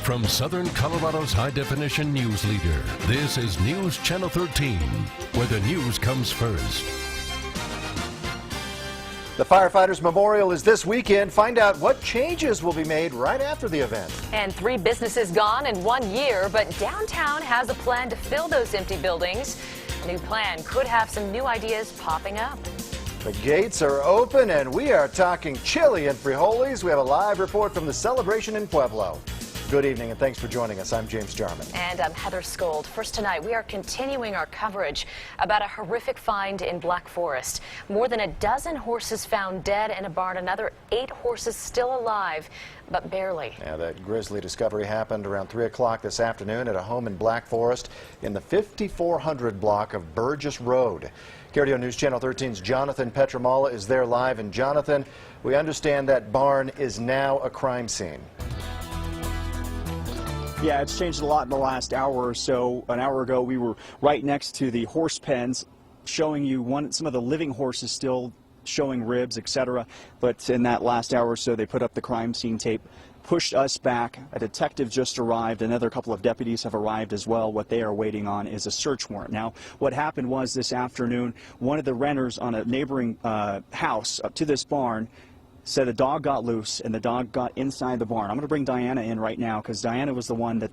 From Southern Colorado's high-definition news leader, this is News Channel 13, where the news comes first. The Firefighters Memorial is this weekend. Find out what changes will be made right after the event. And 3 businesses gone in 1 year, but downtown has a plan to fill those empty buildings. A new plan could have some new ideas popping up. The gates are open, and we are talking chili in Frijoles. We have a live report from the celebration in Pueblo. Good evening, and thanks for joining us. I'm James Jarman. And I'm Heather Skold. First tonight, we are continuing our coverage about a horrific find in Black Forest. More than a dozen horses found dead in a barn, another 8 horses still alive, but barely. Yeah, that grisly discovery happened around 3 o'clock this afternoon at a home in Black Forest in the 5400 block of Burgess Road. KRDO News Channel 13's Jonathan Petramala is there live. And Jonathan, we understand that barn is now a crime scene. Yeah, it's changed a lot in the last hour or so. An hour ago, we were right next to the horse pens, showing you some of the living horses still showing ribs, etc. But in that last hour or so, they put up the crime scene tape, pushed us back. A detective just arrived. Another couple of deputies have arrived as well. What they are waiting on is a search warrant. Now, what happened was this afternoon, one of the renters on a neighboring house up to this barn said a dog got loose and the dog got inside the barn. I'm going to bring Diana in right now because Diana was the one that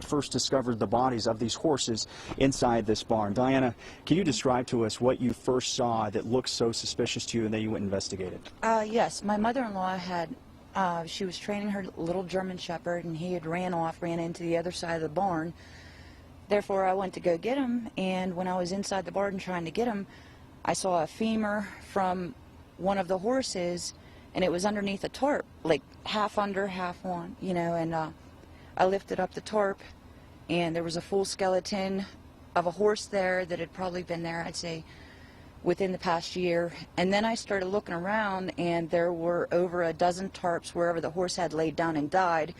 first discovered the bodies of these horses inside this barn. Diana, can you describe to us what you first saw that looked so suspicious to you and that you went and investigated? Yes, my mother-in-law had, she was training her little German Shepherd, and he had ran into the other side of the barn. Therefore, I went to go get him, and when I was inside the barn trying to get him, I saw a femur from one of the horses, and it was underneath a tarp, like half under, half on, you know, and I lifted up the tarp, and there was a full skeleton of a horse there that had probably been there, I'd say, within the past year. And then I started looking around, and there were over a dozen tarps wherever the horse had laid down and died.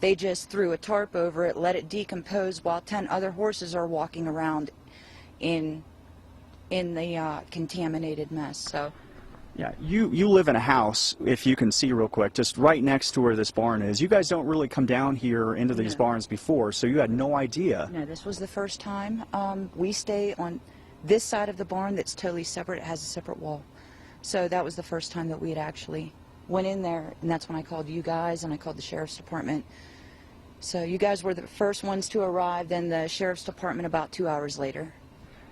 They just threw a tarp over it, let it decompose, while 10 other horses are walking around in the contaminated mess. So. Yeah, you live in a house, if you can see real quick, just right next to where this barn is. You guys don't really come down here into these barns before, so you had no idea. No, this was the first time. We stay on this side of the barn that's totally separate. It has a separate wall. So that was the first time that we had actually went in there, and that's when I called you guys and I called the Sheriff's Department. So you guys were the first ones to arrive, then the Sheriff's Department about 2 hours later.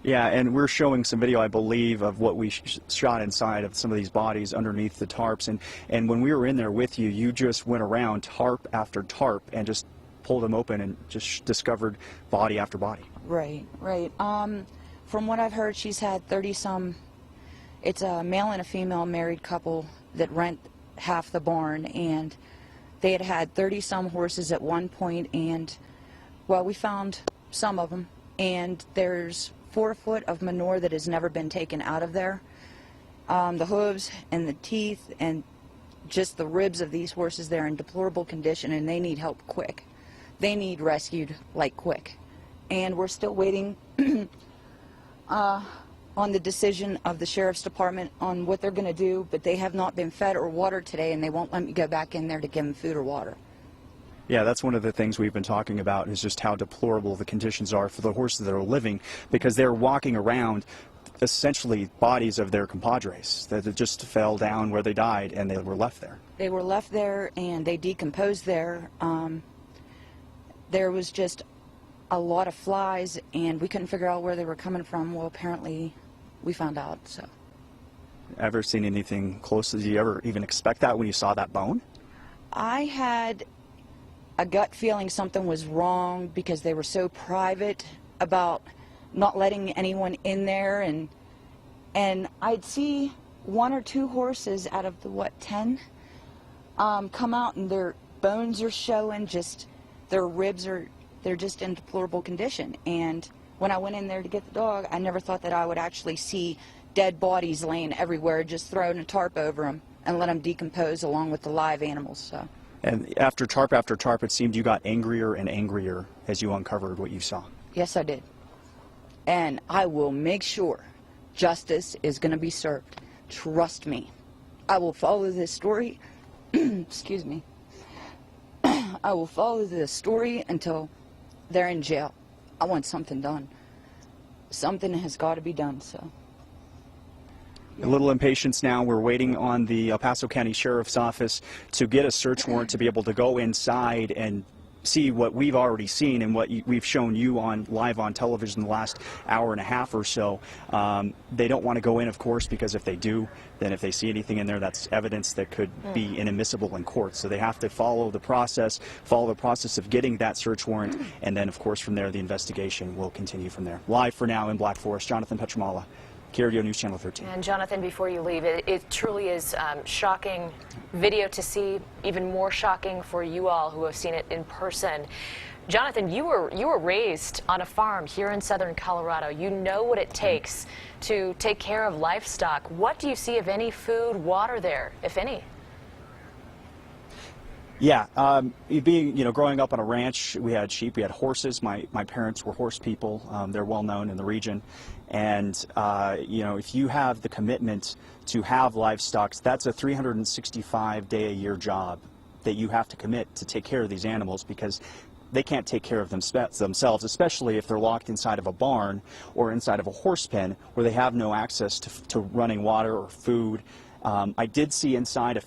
Yeah, and we're showing some video, I believe, of what we shot inside of some of these bodies underneath the tarps. And when we were in there with you, you just went around tarp after tarp and just pulled them open and just discovered body after body. Right, right. From what I've heard, she's had 30-some. It's a male and a female married couple that rent half the barn, and they had 30-some horses at one point, and, well, we found some of them, and there's 4 foot of manure that has never been taken out of there. The hooves and the teeth and just the ribs of these horses, they're in deplorable condition, and they need help quick. They need rescued like quick. And we're still waiting on the decision of the Sheriff's Department on what they're going to do, but they have not been fed or watered today, and they won't let me go back in there to give them food or water. Yeah, that's one of the things we've been talking about, is just how deplorable the conditions are for the horses that are living, because they're walking around essentially bodies of their compadres that just fell down where they died, and they were left there. They were left there, and they decomposed there. There was just a lot of flies, and we couldn't figure out where they were coming from. Well, apparently we found out. So. Ever seen anything close? Did you ever even expect that when you saw that bone? I had a gut feeling something was wrong because they were so private about not letting anyone in there, and I'd see 1 or 2 horses out of the 10 come out, and their bones are showing, just their ribs they're just in deplorable condition. And when I went in there to get the dog, I never thought that I would actually see dead bodies laying everywhere, just throwing a tarp over them and let them decompose along with the live animals. So. And after tarp, it seemed you got angrier and angrier as you uncovered what you saw. Yes, I did. And I will make sure justice is going to be served. Trust me. I will follow this story. Excuse me. I will follow this story until they're in jail. I want something done. Something has got to be done, so. A little impatience now. We're waiting on the El Paso County Sheriff's Office to get a search warrant to be able to go inside and see what we've already seen and what we've shown you on live on television the last hour and a half or so. They don't want to go in, of course, because if they do, then if they see anything in there, that's evidence that could be inadmissible in court. So they have to follow the process of getting that search warrant, and then, of course, from there, the investigation will continue from there. Live for now in Black Forest, Jonathan Petromala, KRDO News Channel 13. And Jonathan, before you leave, it truly is shocking video to see, even more shocking for you all who have seen it in person. Jonathan, you were raised on a farm here in southern Colorado. You know what it takes to take care of livestock. What do you see of any food, water there, if any? Yeah, growing up on a ranch, we had sheep, we had horses. My parents were horse people. They're well known in the region. And, if you have the commitment to have livestock, that's a 365-day-a-year job that you have to commit to take care of these animals, because they can't take care of themselves, especially if they're locked inside of a barn or inside of a horse pen where they have no access to running water or food. I did see inside a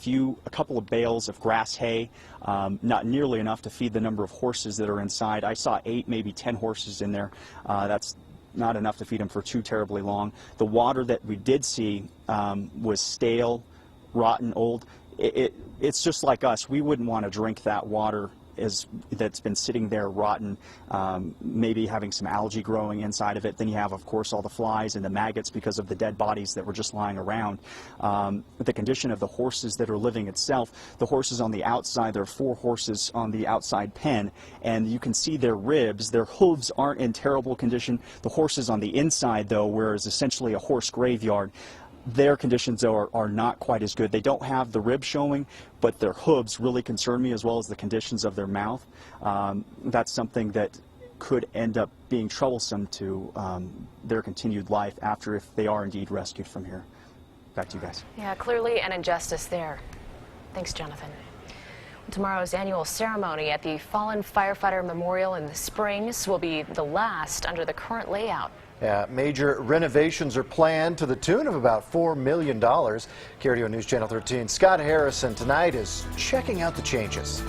couple of bales of grass hay, not nearly enough to feed the number of horses that are inside. I saw 8, maybe 10 horses in there. That's not enough to feed them for too terribly long. The water that we did see was stale, rotten, old. It's just like us. We wouldn't want to drink that water that's been sitting there rotten, maybe having some algae growing inside of it. Then you have, of course, all the flies and the maggots because of the dead bodies that were just lying around. The condition of the horses that are living itself, the horses on the outside, there are 4 horses on the outside pen, and you can see their ribs. Their hooves aren't in terrible condition. The horses on the inside, though, where it's essentially a horse graveyard, their conditions, though, are not quite as good. They don't have the ribs showing, but their hooves really concern me, as well as the conditions of their mouth. That's something that could end up being troublesome to their continued life if they are indeed rescued from here. Back to you guys. Yeah, clearly an injustice there. Thanks, Jonathan. Tomorrow's annual ceremony at the Fallen Firefighter Memorial in the Springs will be the last under the current layout. Yeah, major renovations are planned to the tune of about $4 million. KRDO News Channel 13, Scott Harrison tonight is checking out the changes.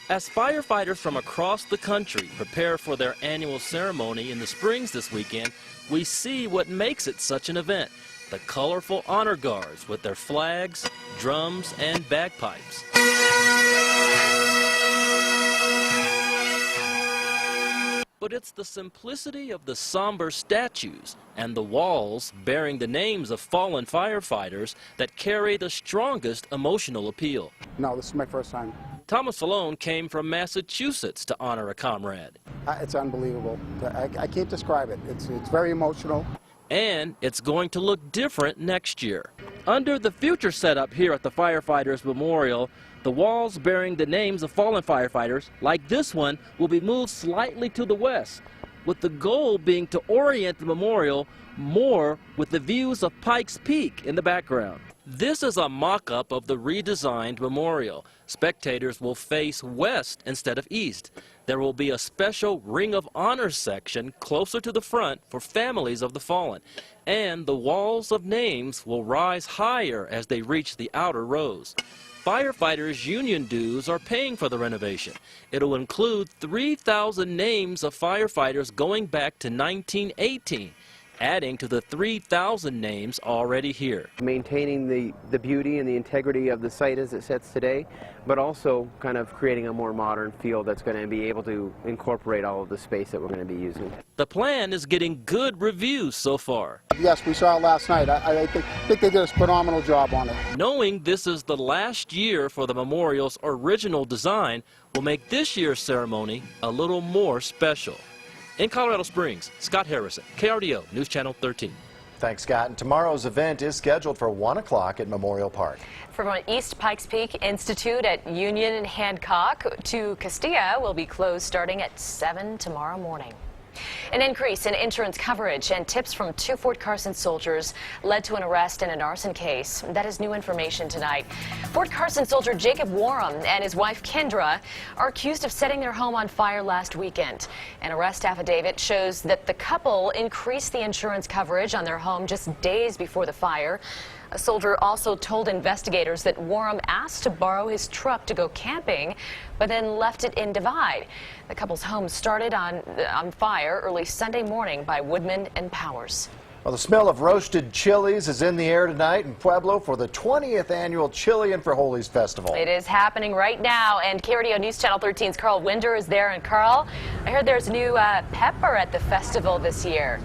As firefighters from across the country prepare for their annual ceremony in the Springs this weekend, we see what makes it such an event: the colorful honor guards with their flags, drums, and bagpipes. But it's the simplicity of the somber statues and the walls bearing the names of fallen firefighters that carry the strongest emotional appeal. No, this is my first time. Thomas Falone came from Massachusetts to honor a comrade. It's unbelievable. I can't describe it. It's very emotional. And it's going to look different next year. Under the future setup here at the Firefighters Memorial, the walls bearing the names of fallen firefighters, like this one, will be moved slightly to the west, with the goal being to orient the memorial more with the views of Pikes Peak in the background. This is a mock-up of the redesigned memorial. Spectators will face west instead of east. There will be a special Ring of Honor section closer to the front for families of the fallen. And the walls of names will rise higher as they reach the outer rows. Firefighters' union dues are paying for the renovation. It'll include 3,000 names of firefighters going back to 1918. Adding to the 3,000 names already here. Maintaining the beauty and the integrity of the site as it sits today, but also kind of creating a more modern feel that's going to be able to incorporate all of the space that we're going to be using. The plan is getting good reviews so far. Yes, we saw it last night. I think they did a phenomenal job on it. Knowing this is the last year for the memorial's original design will make this year's ceremony a little more special. In Colorado Springs, Scott Harrison, KRDO News Channel 13. Thanks, Scott. And tomorrow's event is scheduled for 1 o'clock at Memorial Park. From East Pikes Peak Institute at Union and Hancock to Castilla will be closed starting at 7 tomorrow morning. An increase in insurance coverage and tips from 2 Fort Carson soldiers led to an arrest in an arson case. That is new information tonight. Fort Carson soldier Jacob Warham and his wife Kendra are accused of setting their home on fire last weekend. An arrest affidavit shows that the couple increased the insurance coverage on their home just days before the fire. A soldier also told investigators that Warham asked to borrow his truck to go camping, but then left it in Divide. The couple's home started on fire early Sunday morning by Woodman and Powers. Well, the smell of roasted chilies is in the air tonight in Pueblo for the 20th annual Chili and Frijoles Festival. It is happening right now, and KRDO News Channel 13's Carl Winder is there. And Carl, I heard there's new pepper at the festival this year.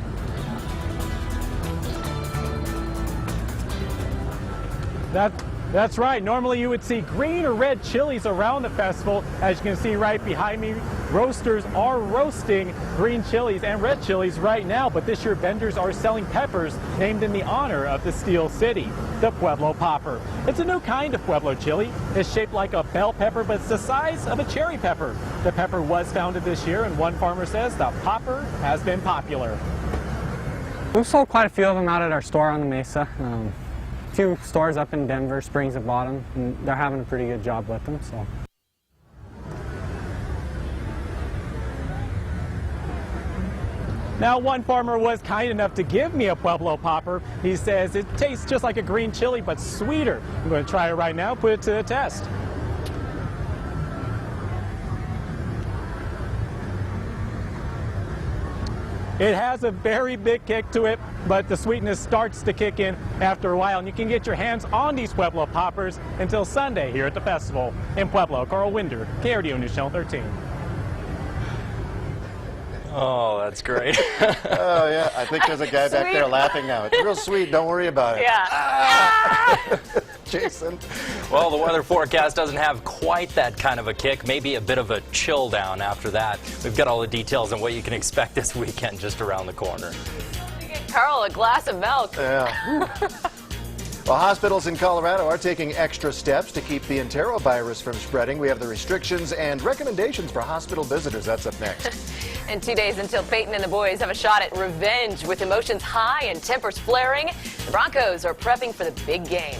That's right. Normally you would see green or red chilies around the festival. As you can see right behind me, roasters are roasting green chilies and red chilies right now, but this year vendors are selling peppers named in the honor of the Steel City, the Pueblo Popper. It's a new kind of Pueblo chili. It's shaped like a bell pepper, but it's the size of a cherry pepper. The pepper was founded this year, and one farmer says the popper has been popular. We've sold quite a few of them out at our store on the Mesa. A few stores up in Denver, Springs have bought them, and they're having a pretty good job with them. So. Now, one farmer was kind enough to give me a Pueblo Popper. He says it tastes just like a green chili, but sweeter. I'm going to try it right now, put it to the test. It has a very big kick to it, but the sweetness starts to kick in after a while, and you can get your hands on these Pueblo Poppers until Sunday here at the festival. In Pueblo, Carl Winder, KRDO News Channel 13. Oh, that's great. Oh, yeah. I think there's a guy back there laughing now. It's real sweet. Don't worry about it. Yeah. Jason. Well, the weather forecast doesn't have quite that kind of a kick. Maybe a bit of a chill down after that. We've got all the details on what you can expect this weekend just around the corner. Carl, a glass of milk. Yeah. Well, hospitals in Colorado are taking extra steps to keep the enterovirus from spreading. We have the restrictions and recommendations for hospital visitors. That's up next. And 2 days until Peyton and the boys have a shot at revenge with emotions high and tempers flaring. The Broncos are prepping for the big game.